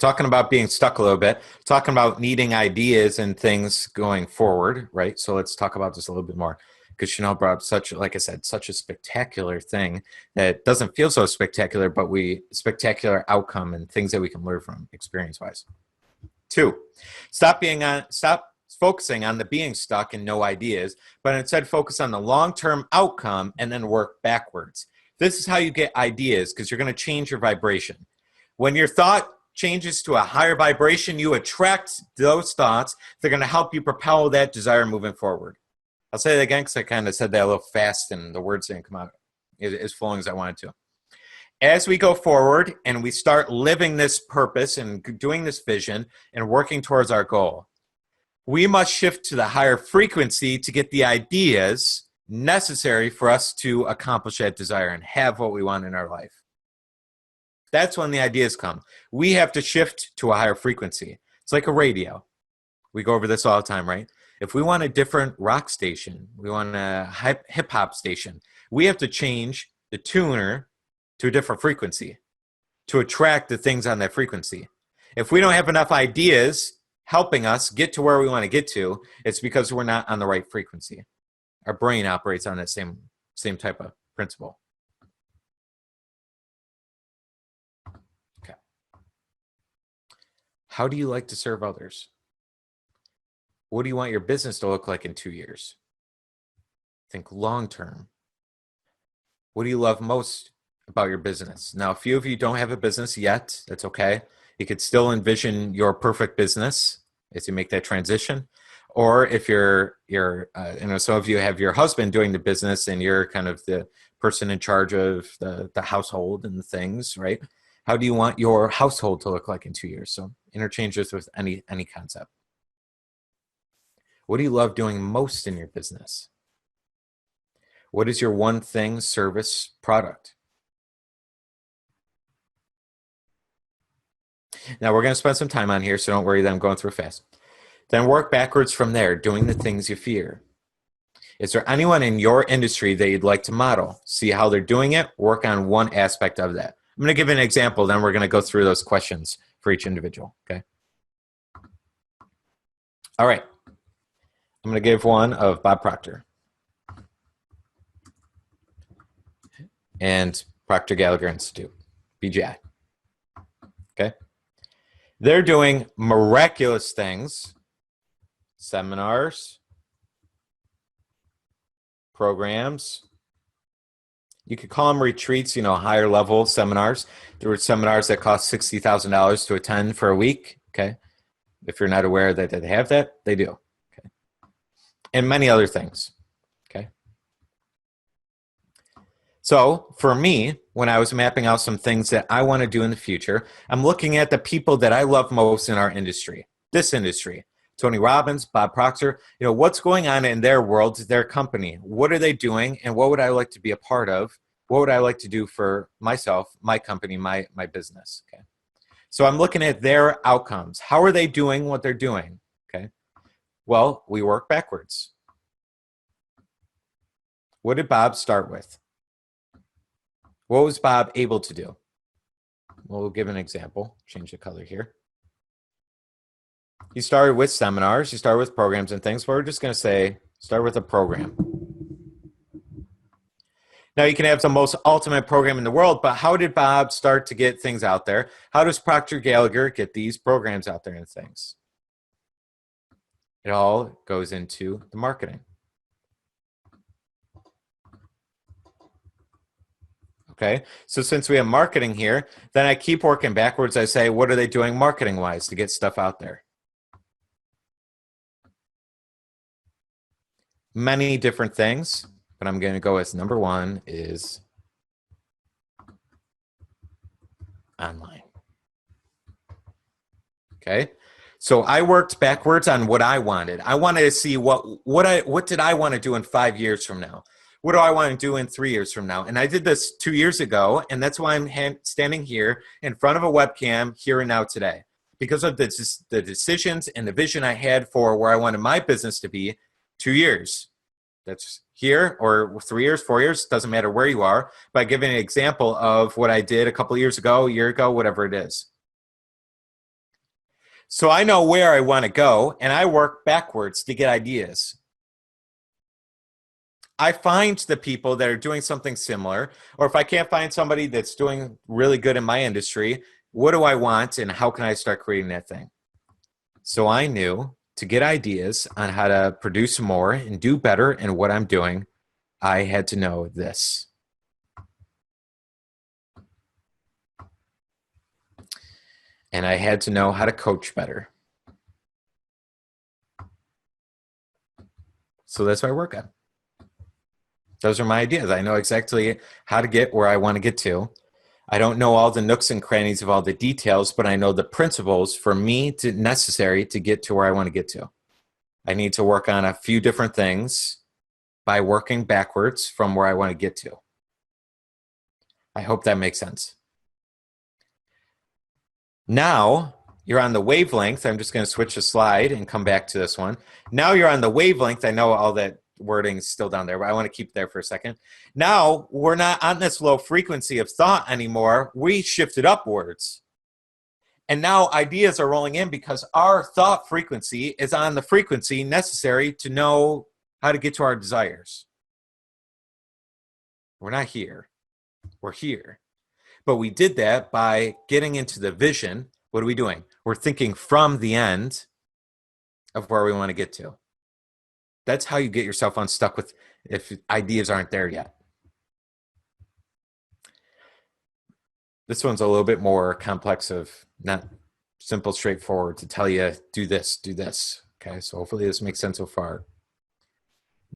talking about being stuck a little bit, talking about needing ideas and things going forward, right? So let's talk about this a little bit more because Chanel brought up such, like I said, such a spectacular thing that doesn't feel so spectacular, but spectacular outcome and things that we can learn from experience-wise. 2, stop focusing on the being stuck and no ideas, but instead focus on the long-term outcome and then work backwards. This is how you get ideas because you're going to change your vibration. When your thought changes to a higher vibration, you attract those thoughts. They're going to help you propel that desire moving forward. I'll say that again because I kind of said that a little fast and the words didn't come out as flowing as I wanted to. As we go forward and we start living this purpose and doing this vision and working towards our goal, we must shift to the higher frequency to get the ideas necessary for us to accomplish that desire and have what we want in our life. That's when the ideas come. We have to shift to a higher frequency. It's like a radio. We go over this all the time, right? If we want a different rock station, we want a hip-hop station, we have to change the tuner to a different frequency to attract the things on that frequency. If we don't have enough ideas helping us get to where we want to get to, it's because we're not on the right frequency. Our brain operates on that same type of principle. Okay. How do you like to serve others? What do you want your business to look like in 2 years? Think long term. What do you love most about your business? Now, a few of you don't have a business yet. That's okay. You could still envision your perfect business as you make that transition. Or if some of you have your husband doing the business and you're kind of the person in charge of the household and the things, right? How do you want your household to look like in 2 years? So interchange this with any concept. What do you love doing most in your business? What is your one thing, service, product? Now, we're going to spend some time on here, so don't worry that I'm going through fast. Then work backwards from there, doing the things you fear. Is there anyone in your industry that you'd like to model? See how they're doing it, work on one aspect of that. I'm going to give you an example, then we're going to go through those questions for each individual, okay? All right. I'm going to give one of Bob Proctor and Proctor Gallagher Institute, BGI. Okay? They're doing miraculous things, seminars, programs. You could call them retreats, higher level seminars. There were seminars that cost $60,000 to attend for a week, okay? If you're not aware that they have that, they do. And many other things, okay? So for me, when I was mapping out some things that I want to do in the future, I'm looking at the people that I love most in our industry, this industry. Tony Robbins, Bob Proctor, what's going on in their world, their company? What are they doing, and what would I like to be a part of? What would I like to do for myself, my company, my business, okay? So I'm looking at their outcomes. How are they doing what they're doing, okay? Well, we work backwards. What did Bob start with? What was Bob able to do? Well, we'll give an example. Change the color here. He started with seminars. He started with programs and things. But we're just going to say, start with a program. Now, you can have the most ultimate program in the world, but how did Bob start to get things out there? How does Proctor Gallagher get these programs out there and things? It all goes into the marketing. Okay, so since we have marketing here, then I keep working backwards. I say, what are they doing marketing-wise to get stuff out there? Many different things, but I'm going to go as number one is online. Okay. So I worked backwards on what I wanted. I wanted to see what did I want to do in 5 years from now? What do I want to do in 3 years from now? And I did this 2 years ago, and that's why I'm standing here in front of a webcam here and now today. Because of the decisions and the vision I had for where I wanted my business to be 2 years. That's here, or 3 years, 4 years, doesn't matter where you are, by giving an example of what I did a couple of years ago, a year ago, whatever it is. So I know where I want to go, and I work backwards to get ideas. I find the people that are doing something similar, or if I can't find somebody that's doing really good in my industry, what do I want and how can I start creating that thing? So I knew to get ideas on how to produce more and do better in what I'm doing, I had to know this. And I had to know how to coach better. So that's what I work on. Those are my ideas. I know exactly how to get where I want to get to. I don't know all the nooks and crannies of all the details, but I know the principles for me to necessary to get to where I want to get to. I need to work on a few different things by working backwards from where I want to get to. I hope that makes sense. Now you're on the wavelength. I'm just going to switch the slide and come back to this one. Now you're on the wavelength. I know all that wording is still down there, but I want to keep there for a second. Now we're not on this low frequency of thought anymore. We shifted upwards. And now ideas are rolling in because our thought frequency is on the frequency necessary to know how to get to our desires. We're not here. We're here. But we did that by getting into the vision. What are we doing? We're thinking from the end of where we want to get to. That's how you get yourself unstuck with if ideas aren't there yet. This one's a little bit more complex of not simple, straightforward to tell you, do this, do this. Okay, so hopefully this makes sense so far.